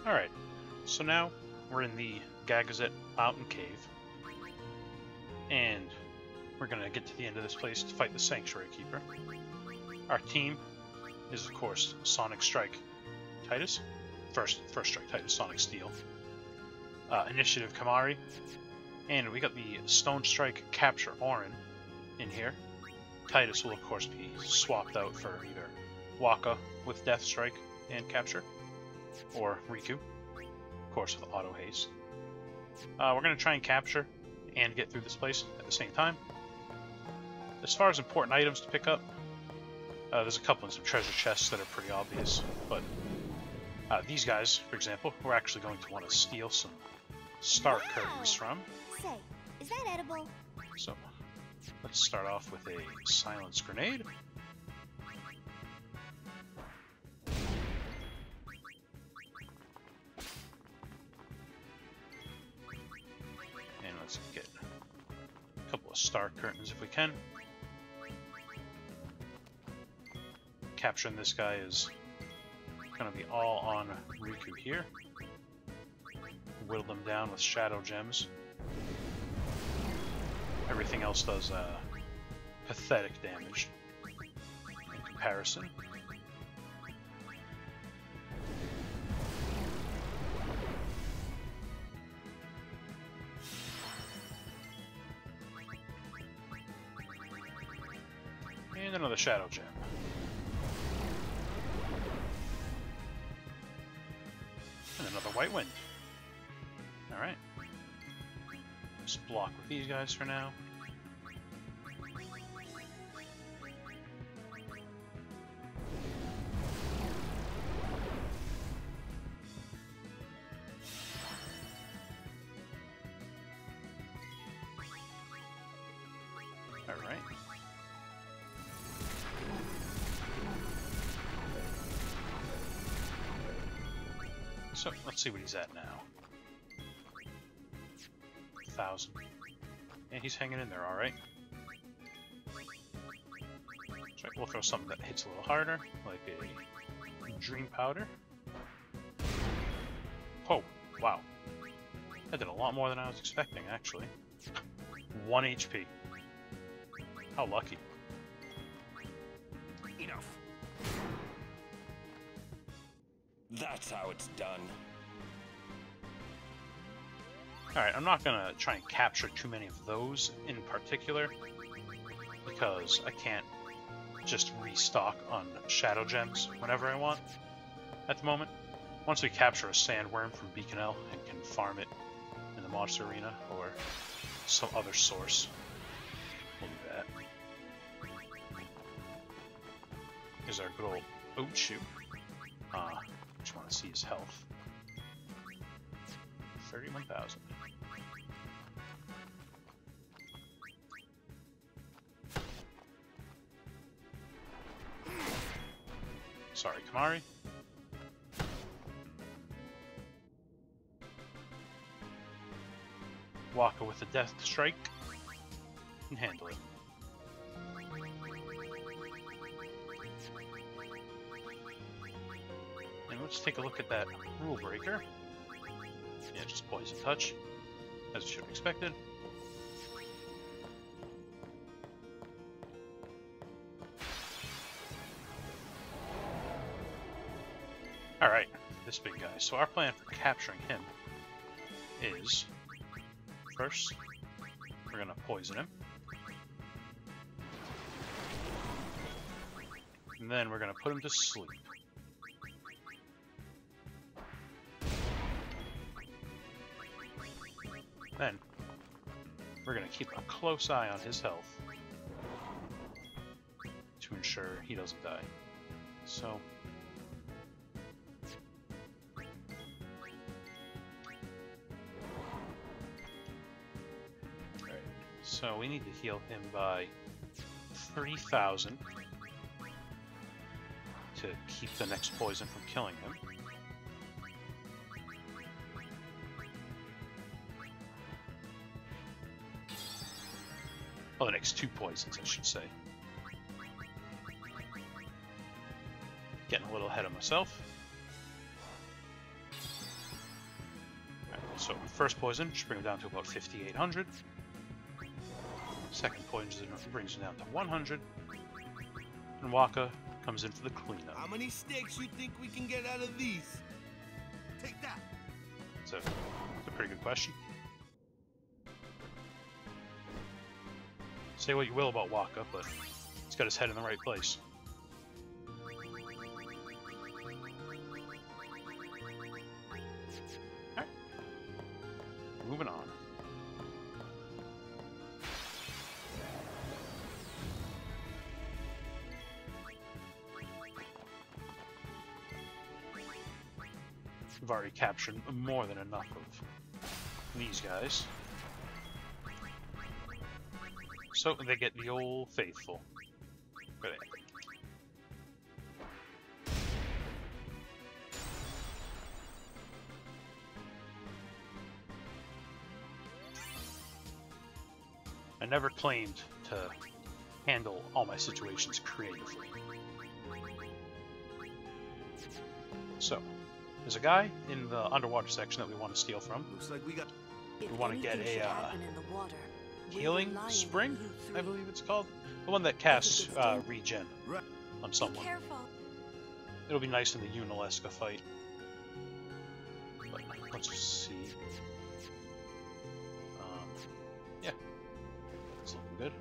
Alright, so now we're in the Gagazet Mountain Cave, and we're going to get to the end of this place to fight the Sanctuary Keeper. Our team is, of course, Sonic Strike Titus, First Strike Titus, Sonic Steel, Initiative Kamari, and we got the Stone Strike Capture Auron in here. Titus will, of course, be swapped out for either Wakka with Death Strike and Capture, or Riku, of course, with Auto Haste. We're going to try and capture and get through this place at the same time. As far as important items to pick up, there's a couple in some treasure chests that are pretty obvious, but these guys, for example, we're actually going to want to steal some star curtains from. Say, is that edible? So, let's start off with a silence grenade. And let's get a couple of star curtains if we can. Capturing this guy is going to be all on Riku here. Whittle them down with shadow gems. Everything else does pathetic damage in comparison. And another shadow gem. And another white wind. Alright. Just block with these guys for now. Alright. So, let's see what he's at now. 1,000. And he's hanging in there alright. So we'll throw something that hits a little harder, like a Dream Powder. Oh, wow. That did a lot more than I was expecting, actually. 1 HP. How lucky. Enough. That's how it's done. Alright, I'm not gonna try and capture too many of those in particular, because I can't just restock on shadow gems whenever I want at the moment. Once we capture a sandworm from Beaconell and can farm it in the monster arena or some other source, we'll do that. Here's our good old oat shoe. Just want to see his health. 31,000. Sorry, Kamari. Wakka with a Death Strike and handle it. And let's take a look at that Rule Breaker. Yeah, just Poison Touch, as should be expected. Alright, this big guy. So our plan for capturing him is, first, we're going to poison him. And then we're going to put him to sleep. Then, we're going to keep a close eye on his health to ensure he doesn't die. So, so we need to heal him by 3,000 to keep the next poison from killing him. Oh, the next 2 poisons, I should say. Getting a little ahead of myself. So first poison should bring him down to about 5,800. Second poison brings him down to 100. And Wakka comes in for the cleanup. How many stakes you think we can get out of these? Take that. So, it's a pretty good question. Say what you will about Wakka, but he's got his head in the right place. Alright. Moving on. We've already captured more than enough of these guys. So they get the old faithful. Right. I never claimed to handle all my situations creatively. So, there's a guy in the underwater section that we want to steal from. Looks like we got. We want to get a healing spring, I believe it's called. The one that casts regen on someone. It'll be nice in the Yunalesca fight. But let's just see. Yeah, it's looking good.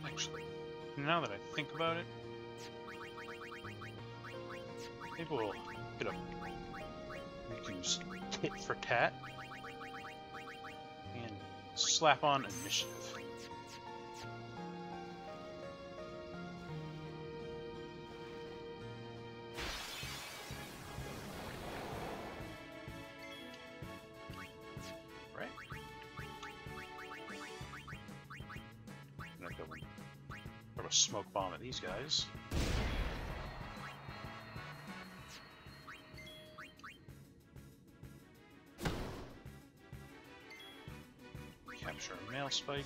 Actually, now that I think about it, maybe we'll get a use tit for tat and slap on initiative. Right? I'm gonna go and throw a smoke bomb at these guys. Capture a mail spike.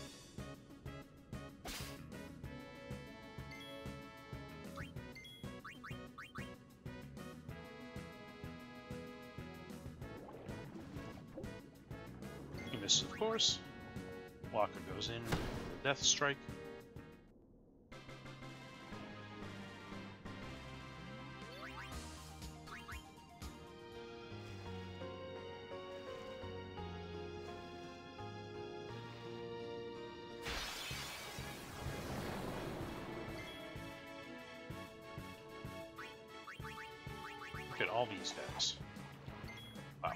He misses, of course. Wakka goes in, death strike. Look at all these guys. Wow.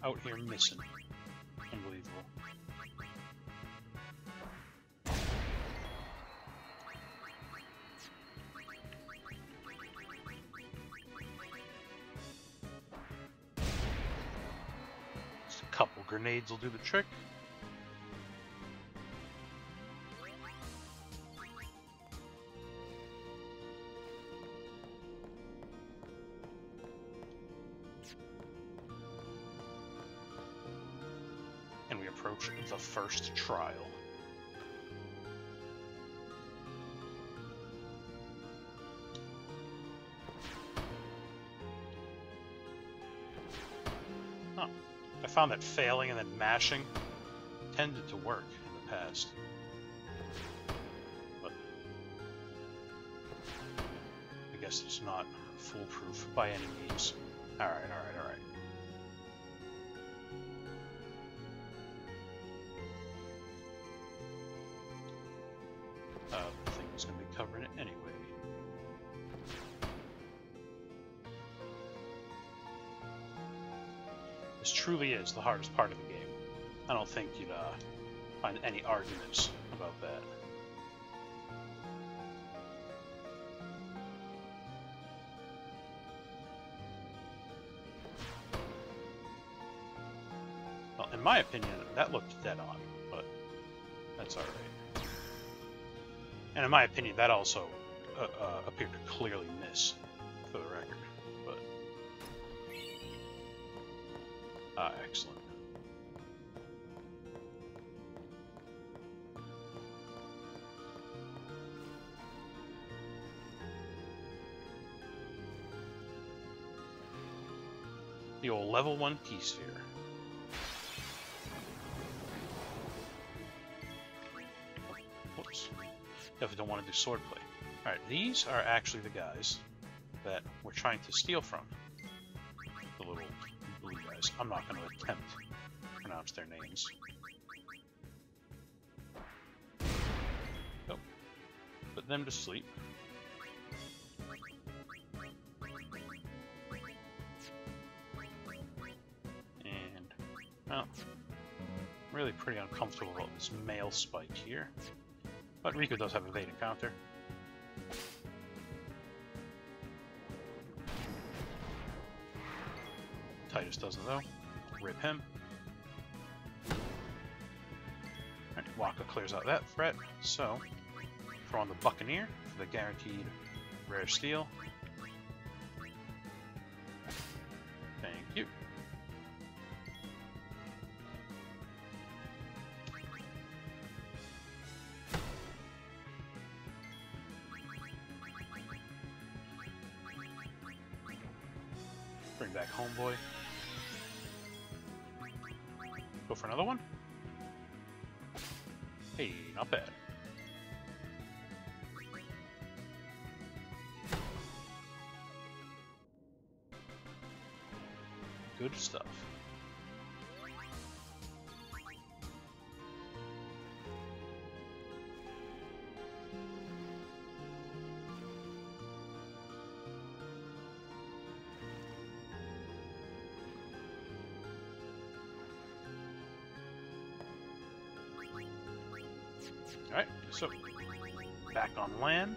Out here missing. Unbelievable. Just a couple grenades will do the trick. Approach the first trial. Huh. I found that failing and then mashing tended to work in the past. But I guess it's not foolproof by any means. Alright. The thing was going to be covering it anyway. This truly is the hardest part of the game. I don't think you'd find any arguments about that. Well, in my opinion, that looked dead on, but that's alright. And in my opinion, that also appeared to clearly miss, for the record. But excellent. The old level 1 key sphere. Whoops. Definitely don't want to do swordplay. Alright, these are actually the guys that we're trying to steal from. The little blue guys. I'm not going to attempt to pronounce their names. Nope. Put them to sleep. And, well, I'm really pretty uncomfortable about this male spike here. But Riku does have evade and counter. Titus doesn't though. Rip him. Alright, Wakka clears out that threat, so throw on the Buccaneer for the guaranteed rare steal. Thank you. Bring back Homeboy. Go for another one? Hey, not bad. Good stuff. Alright, so back on land,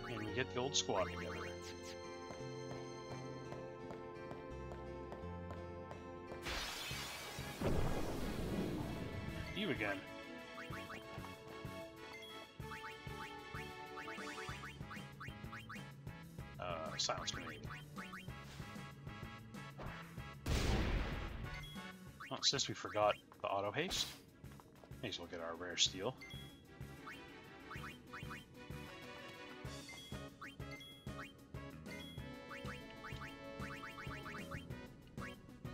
and we get the old squad together. You again. Silence grenade. Well, since we forgot the auto haste, may as well get our rare steal.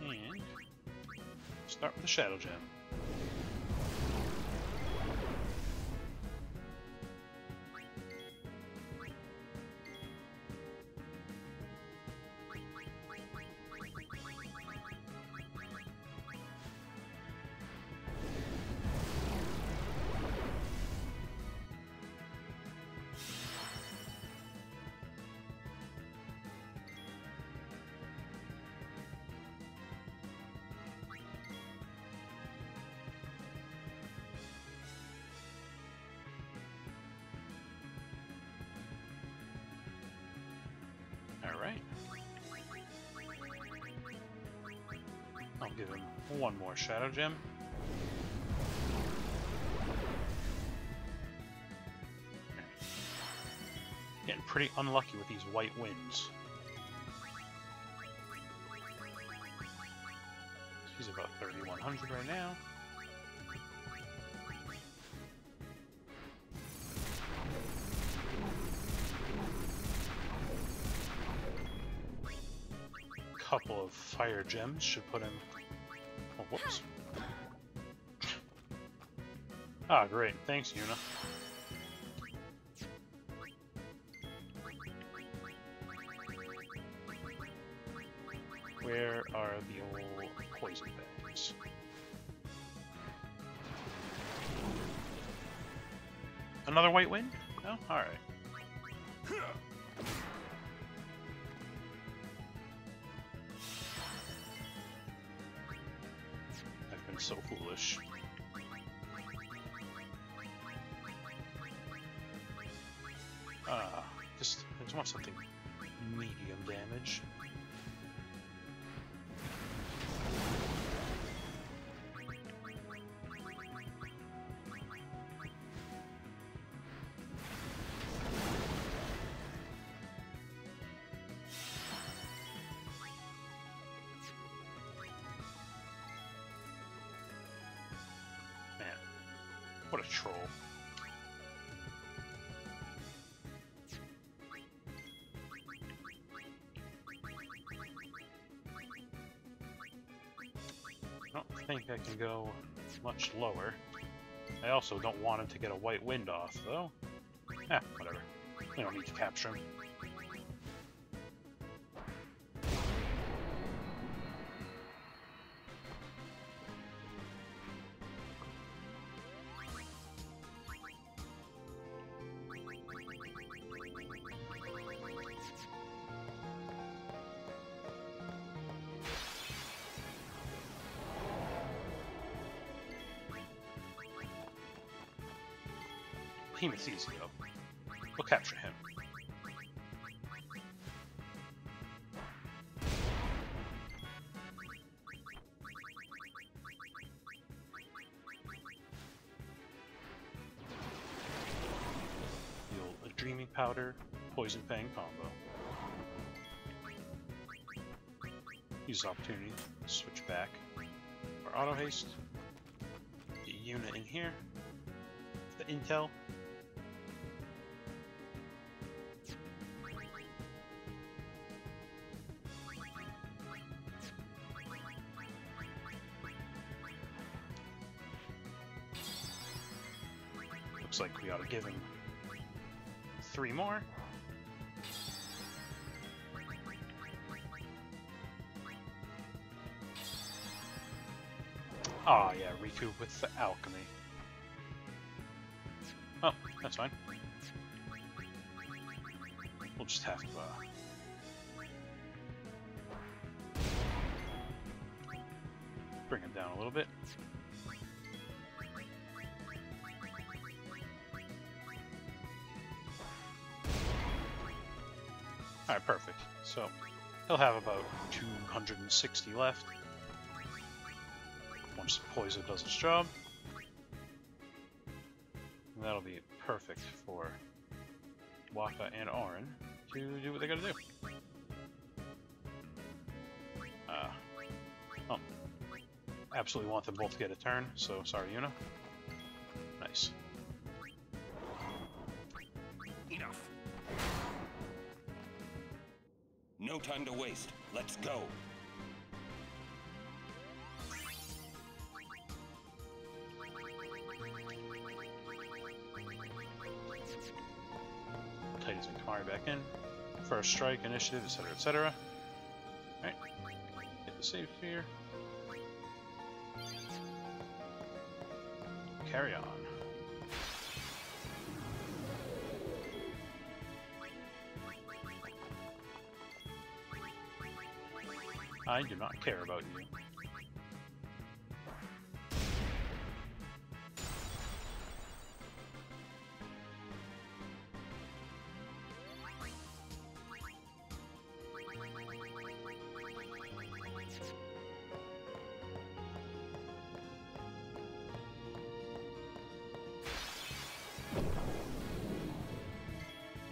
And start with the Shadow Gem. Alright. I'll give him one more Shadow Gem. Getting pretty unlucky with these white winds. He's about 3,100 right now. Couple of fire gems should put him. Oh, whoops. Ah, great. Thanks, Yuna. Where are the old poison bags? Another white wind? No? Alright. I've been so foolish. I just want something medium damage. Man, what a troll. think I can go much lower. I also don't want him to get a white wind off, though. Whatever. We don't need to capture him. Behemoth's easy though. We'll capture him. Deal a Dreaming Powder, Poison Fang combo. Use opportunity, switch back. For auto haste. Get Yuna in here. The intel. Looks like we ought to give him 3 more. Ah, yeah, recoup with the alchemy. Oh, that's fine. We'll just have to bring him down a little bit. Alright, perfect. So, he'll have about 260 left. Once the poison does its job. And that'll be perfect for Wakka and Auron to do what they gotta do. Absolutely want them both to get a turn, so sorry, Yuna. Nice. Enough. No time to waste. Let's go. Titus and Kamari back in. First strike, initiative, etc., etc. Alright. Hit the save sphere. Carry on. I do not care about you.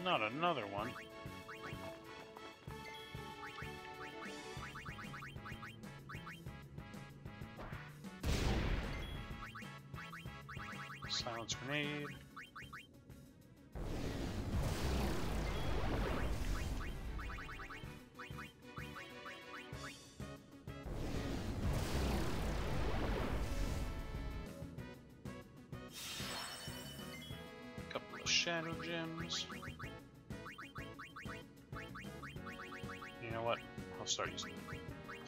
Not another one. Silence grenade. Couple of shadow gems. You know what? I'll start using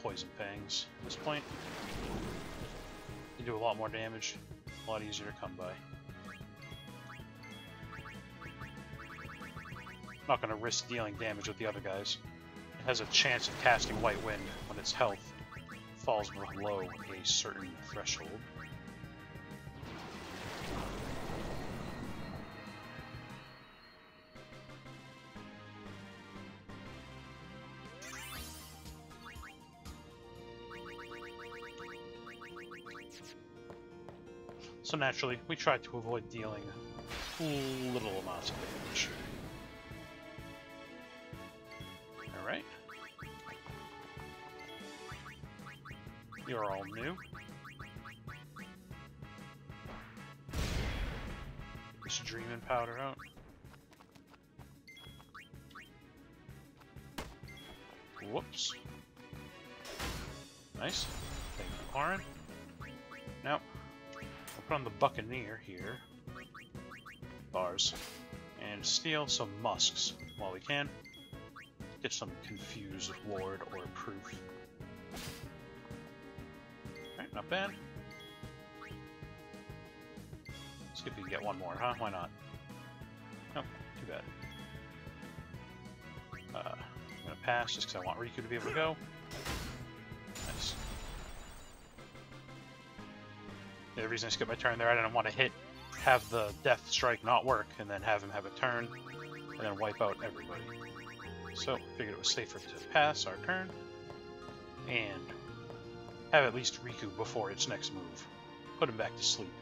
poison fangs at this point. They do a lot more damage, a lot easier to come by. I'm not going to risk dealing damage with the other guys. It has a chance of casting White Wind when its health falls below a certain threshold. So naturally, we try to avoid dealing little amounts of damage. Alright. You're all new. This Dreamin' Powder out. Whoops. Nice. Thank you, Auron. Put on the Buccaneer here. Bars. And steal some musks while we can. Get some confused ward or proof. Alright, not bad. See if we can get one more, huh? Why not? Nope, too bad. I'm gonna pass just because I want Riku to be able to go. Nice. The reason I skipped my turn there, I didn't want to have the Death Strike not work, and then have him have a turn, and then wipe out everybody. So, figured it was safer to pass our turn, and have at least Riku before its next move. Put him back to sleep,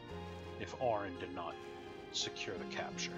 if Auron did not secure the capture.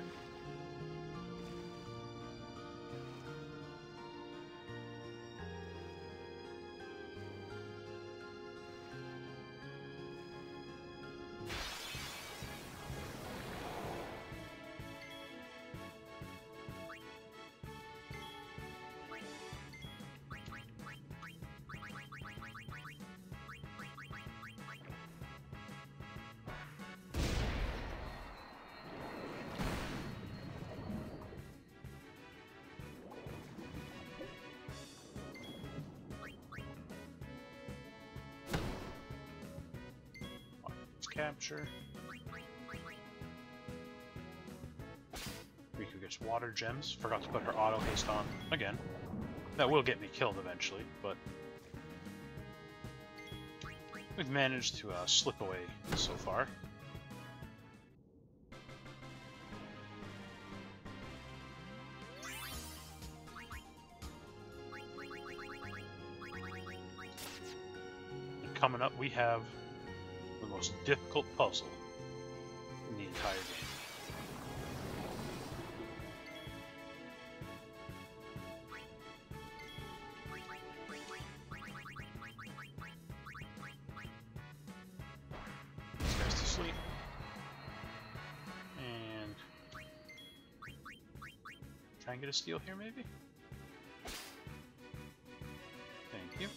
Capture. Riku gets water gems. Forgot to put her auto haste on again. That will get me killed eventually, but we've managed to slip away so far. And coming up, we have the most difficult puzzle in the entire game. This guy's to sleep. And try and get a steal here, maybe? Thank you.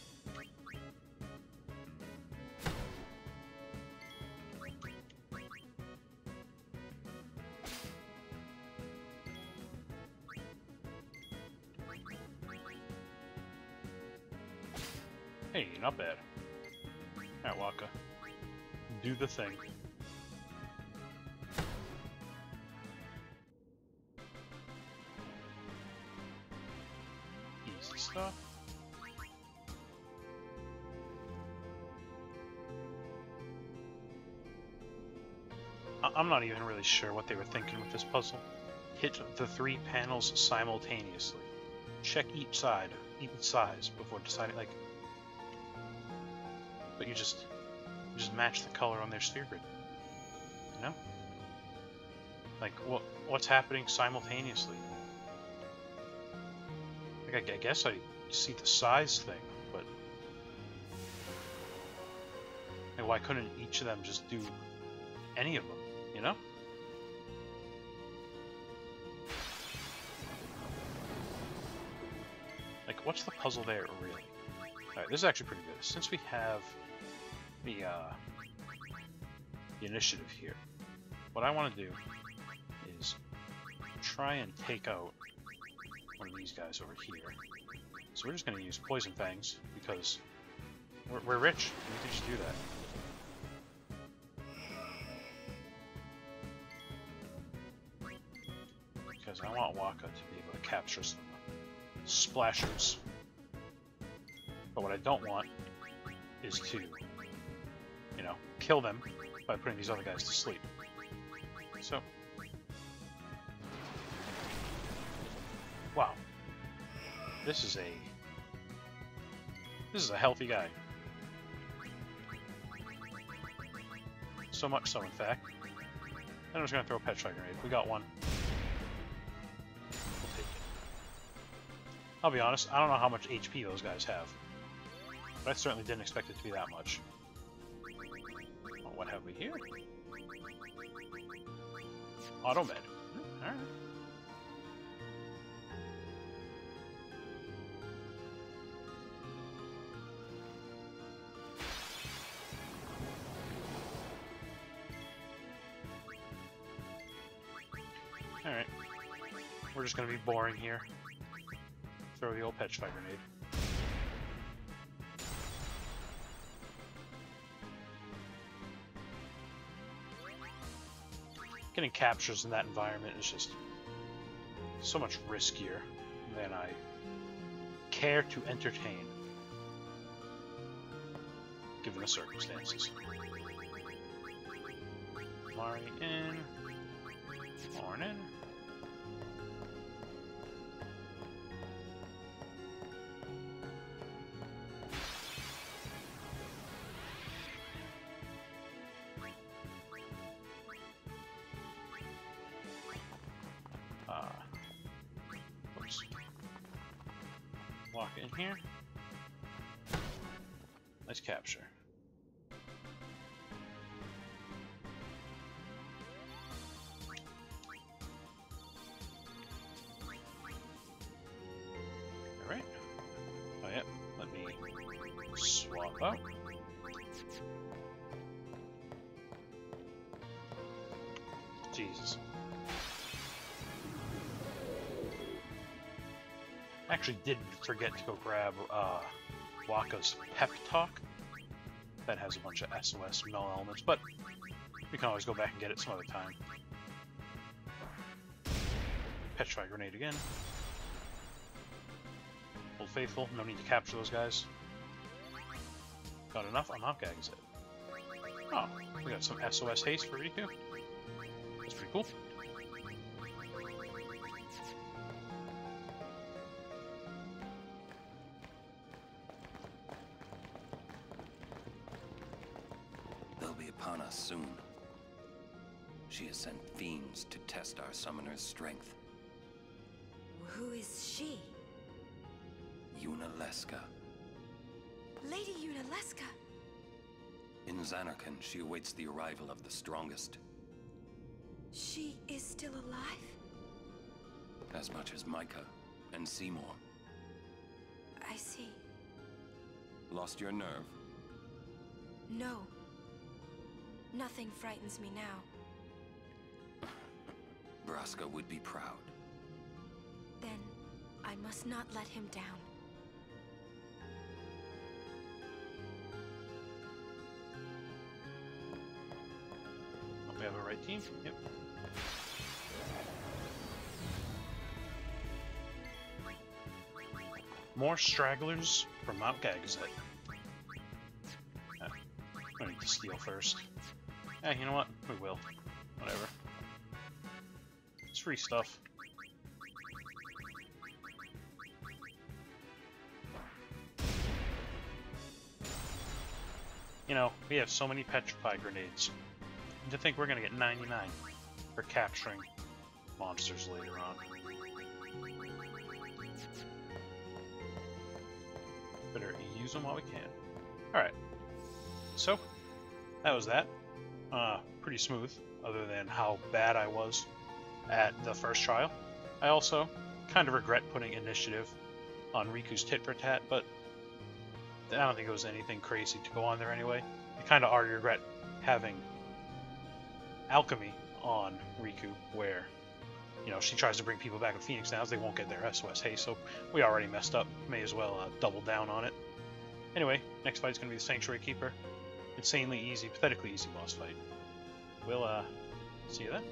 Hey, not bad. Alright, Wakka. Do the thing. Easy stuff. I'm not even really sure what they were thinking with this puzzle. Hit the 3 panels simultaneously. Check each side, each size, before deciding, like... But you just match the color on their sphere grid, you know? Like, what's happening simultaneously? Like, I guess I see the size thing, but... Like, why couldn't each of them just do any of them, you know? Like, what's the puzzle there, really? Alright, this is actually pretty good. Since we have the initiative here, what I want to do is try and take out one of these guys over here. So we're just going to use Poison Fangs, because we're rich, and we can just do that. Because I want Wakka to be able to capture some splashers. But what I don't want is to, you know, kill them by putting these other guys to sleep. So, wow, this is a healthy guy. So much so, in fact. And I'm just gonna throw a Pet Strike Grenade. We got one. We'll take it. I'll be honest, I don't know how much HP those guys have. But I certainly didn't expect it to be that much. Well, what have we here? Auto med. Alright. we're just gonna be boring here. Throw the old Petrify grenade. Getting captures in that environment is just so much riskier than I care to entertain, given the circumstances. Mari in, Auron in. Oops. Walk in here. Nice capture. Alright. Oh yeah, let me swap out. Jesus. Actually did forget to go grab Wakka's Pep Talk. That has a bunch of SOS null elements, but we can always go back and get it some other time. Petrify grenade again. Old Faithful, no need to capture those guys. Got enough? I'm out, Gagazet. Oh, we got some SOS haste for Riku. That's pretty cool. They'll be upon us soon. She has sent fiends to test our summoner's strength. Who is she? Yunalesca. Lady Yunalesca. In Zanarkand, she awaits the arrival of the strongest. She is still alive? As much as Micah and Seymour. I see. Lost your nerve? No. Nothing frightens me now. Braska would be proud. Then I must not let him down. We have a right team? Yep. More stragglers from Mount Gagazet. I need to steal first. You know what? We will. Whatever. It's free stuff. You know, we have so many Petrify grenades. And to think we're gonna get 99 for capturing monsters later on. Better use them while we can. Alright. So, that was that. Pretty smooth, other than how bad I was at the first trial. I also kind of regret putting initiative on Riku's tit for tat, but I don't think it was anything crazy to go on there anyway. I kind of already regret having alchemy on Riku, where, you know, she tries to bring people back with Phoenix Downs, they won't get their SOS haste, so we already messed up. May as well double down on it. Anyway, next fight's gonna be the Sanctuary Keeper. Insanely easy, pathetically easy boss fight. We'll see you then.